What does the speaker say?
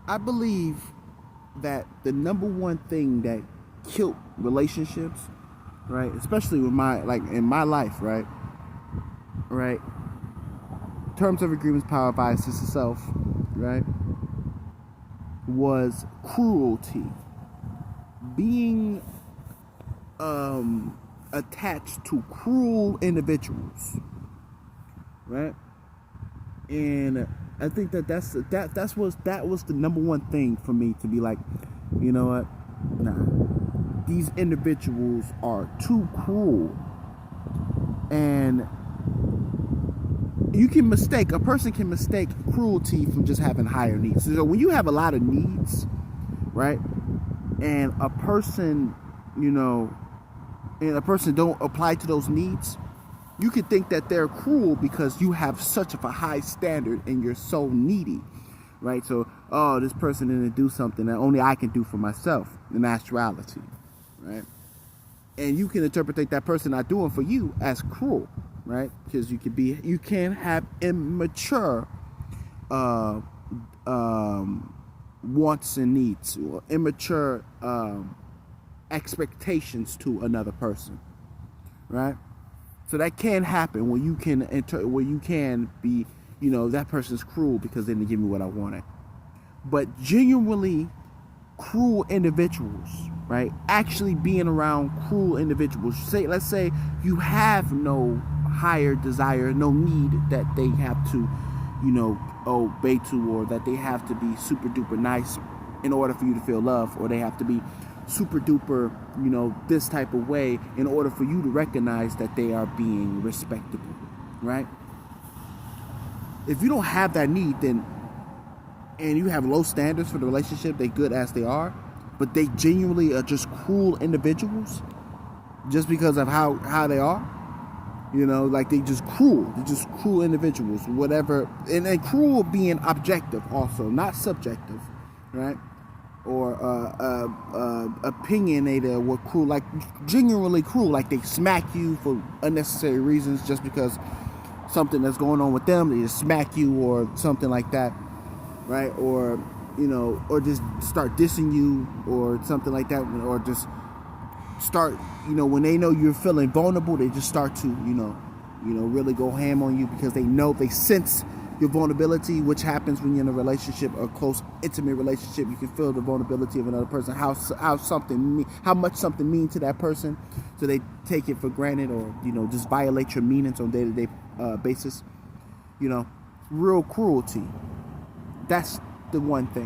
I believe that the number one thing that killed relationships, right, especially with in my life, right, terms of agreements, power, bias, sense of self, right, was cruelty. Being attached to cruel individuals, right? And I think that was the number one thing for me to be like, you know what? Nah, these individuals are too cruel, and a person can mistake cruelty from just having higher needs. So when you have a lot of needs, right, and a person, and a person don't apply to those needs, you could think that they're cruel because you have such of a high standard and you're so needy, right? So, oh, this person didn't do something that only I can do for myself in actuality, right? And you can interpret that person not doing for you as cruel, right? Because you can have immature wants and needs, or immature expectations to another person, right? So that can happen when you can be, that person's cruel because they didn't give me what I wanted. But genuinely cruel individuals, right? Actually being around cruel individuals. Let's say you have no higher desire, no need that they have to, obey to, or that they have to be super duper nice in order for you to feel love, or they have to be super duper, this type of way in order for you to recognize that they are being respectable, right? If you don't have that need, then, and you have low standards for the relationship, they good as they are, but they genuinely are just cruel individuals just because of how they are, like they're just cruel individuals, whatever. And cruel being objective also, not subjective, right? Or opinionated, or cruel, like genuinely cruel, like they smack you for unnecessary reasons just because something that's going on with them, they just smack you or something like that, right? Or or just start dissing you or something like that, or just start, when they know you're feeling vulnerable, they just start to really go ham on you because they sense your vulnerability, which happens when you're in a relationship, a close, intimate relationship. You can feel the vulnerability of another person, how much something means to that person, so they take it for granted, or just violate your meanings on a day-to-day basis. Real cruelty. That's the one thing.